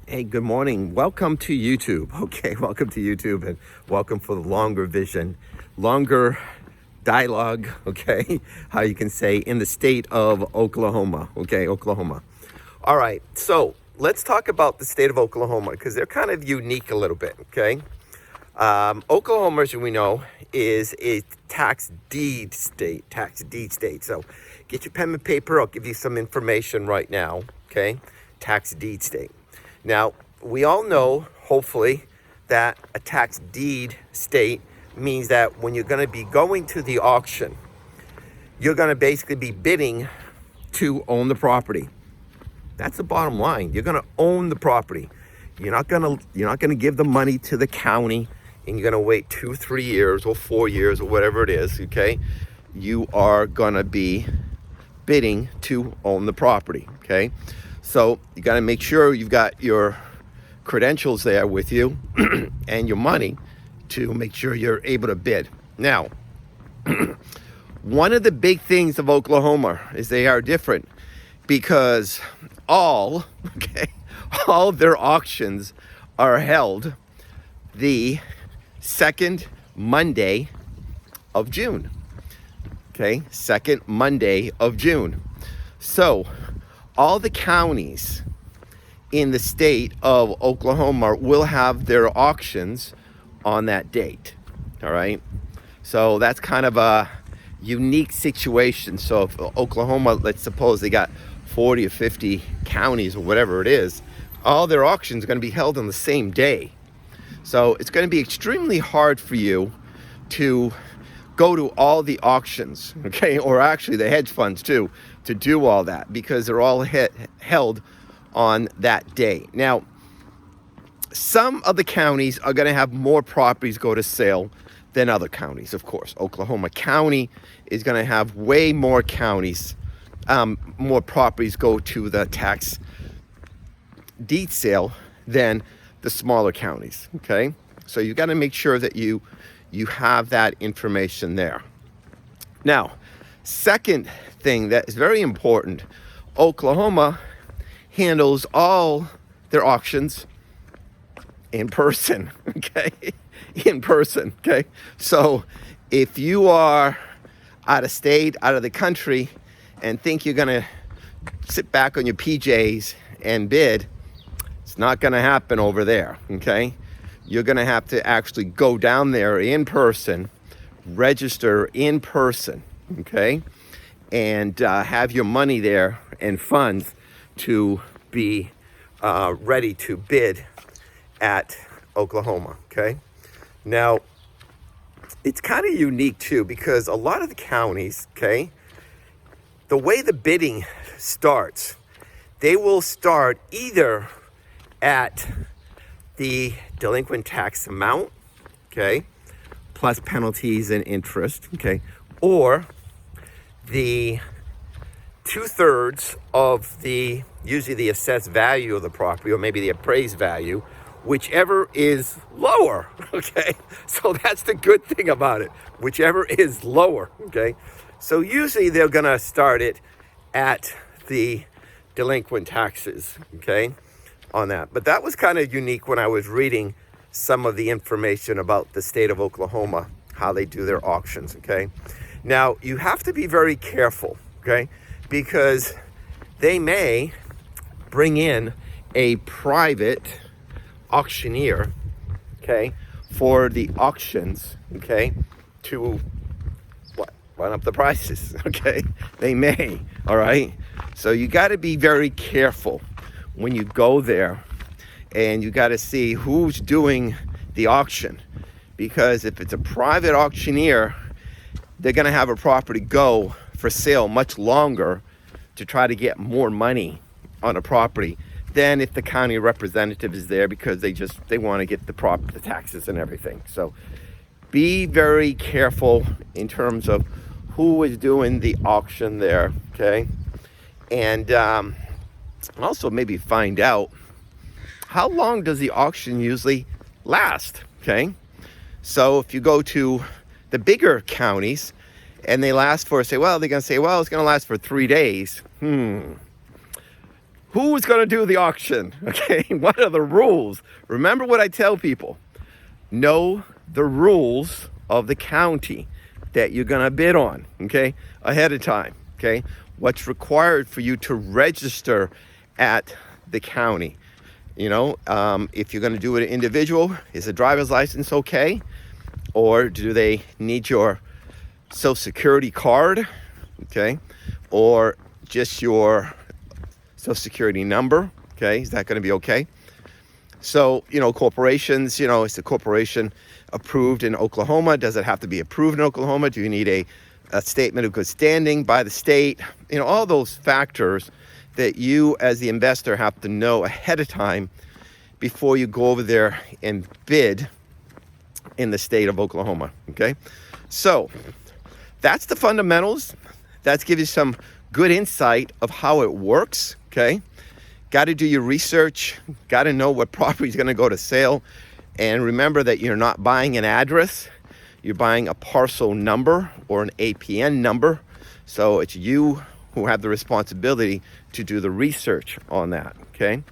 Hey, good morning. Welcome to YouTube. Okay, welcome to YouTube and welcome for the longer vision, longer dialogue, okay, how you can say in the state of Oklahoma, okay, Oklahoma. All right, so let's talk about the state of Oklahoma because they're kind of unique a little bit, okay? Oklahoma, as we know, is a tax deed state. So get your pen and paper. I'll give you some information right now, okay? Tax deed state. Now, we all know, hopefully, that a tax deed state means that when you're going to be going to the auction, you're going to basically be bidding to own the property. That's the bottom line. You're going to own the property. You're not going to give the money to the county and you're going to wait 2, 3 years or 4 years or whatever it is, okay? You are going to be bidding to own the property, okay? So you got to make sure you've got your credentials there with you and your money to make sure you're able to bid. Now, one of the big things of Oklahoma is they are different because all of their auctions are held the second Monday of June. Okay, second Monday of June. So all the counties in the state of Oklahoma will have their auctions on that date. All right. So that's kind of a unique situation. So if Oklahoma, let's suppose they got 40 or 50 counties or whatever it is, all their auctions are going to be held on the same day. So it's going to be extremely hard for you to go to all the auctions, okay, or actually the hedge funds too, to do all that because they're all held on that day. Now, some of the counties are going to have more properties go to sale than other counties, of course. Oklahoma County is going to have way more counties, more properties go to the tax deed sale than the smaller counties, okay? So you got to make sure that you have that information there. Now, second thing that is very important, Oklahoma handles all their auctions in person, okay? In person, okay? So if you are out of state, out of the country, and think you're gonna sit back on your PJs and bid, it's not gonna happen over there, okay? You're gonna have to actually go down there in person, register in person, okay? And have your money there and funds to be ready to bid at Oklahoma, okay? Now, it's kind of unique too because a lot of the counties, okay, the way the bidding starts, they will start either at the delinquent tax amount, okay, plus penalties and interest, okay, or the 2/3 of the, usually the assessed value of the property, or maybe the appraised value, whichever is lower, okay? So that's the good thing about it, whichever is lower, okay? So usually they're gonna start it at the delinquent taxes, okay, on that. But that was kind of unique when I was reading some of the information about the state of Oklahoma, how they do their auctions, okay? Now, you have to be very careful, okay? Because they may bring in a private auctioneer, okay, for the auctions, okay, to run up the prices, okay? They may, all right? So you got to be very careful when you go there and you got to see who's doing the auction, because if it's a private auctioneer, they're going to have a property go for sale much longer to try to get more money on a property than if the county representative is there because they want to get the taxes and everything. So be very careful in terms of who is doing the auction there, okay? And also maybe find out how long does the auction usually last, okay? So if you go to the bigger counties and they last for, they're going to say, well, it's going to last for 3 days. who's going to do the auction? Okay, what are the rules? Remember what I tell people. Know the rules of the county that you're going to bid on, okay, ahead of time, okay? What's required for you to register at the county. You know, if you're going to do it individual, is a driver's license okay? Or do they need your Social Security card, okay? Or just your Social Security number, okay? Is that going to be okay? So, you know, corporations, you know, is the corporation approved in Oklahoma? Does it have to be approved in Oklahoma? Do you need a statement of good standing by the state? You know, all those factors that you as the investor have to know ahead of time before you go over there and bid in the state of Oklahoma, okay? So that's the fundamentals. That's give you some good insight of how it works, okay? Got to do your research. Got to know what property is going to go to sale. And remember that you're not buying an address. You're buying a parcel number or an APN number. So it's you who have the responsibility to do the research on that, okay?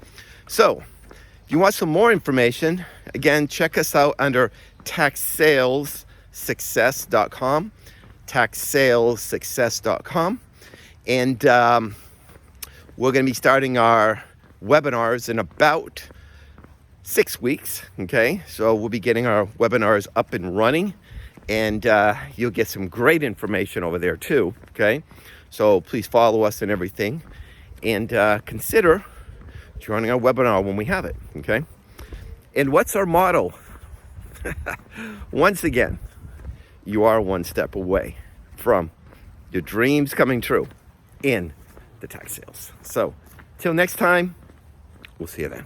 So if you want some more information, again, check us out under taxsalessuccess.com, taxsalessuccess.com. And we're going to be starting our webinars in about 6 weeks, okay? So we'll be getting our webinars up and running, and you'll get some great information over there too, okay? So please follow us and everything, and consider joining our webinar when we have it, okay? And what's our motto? Once again, you are one step away from your dreams coming true in the tax sales. So till next time, we'll see you then.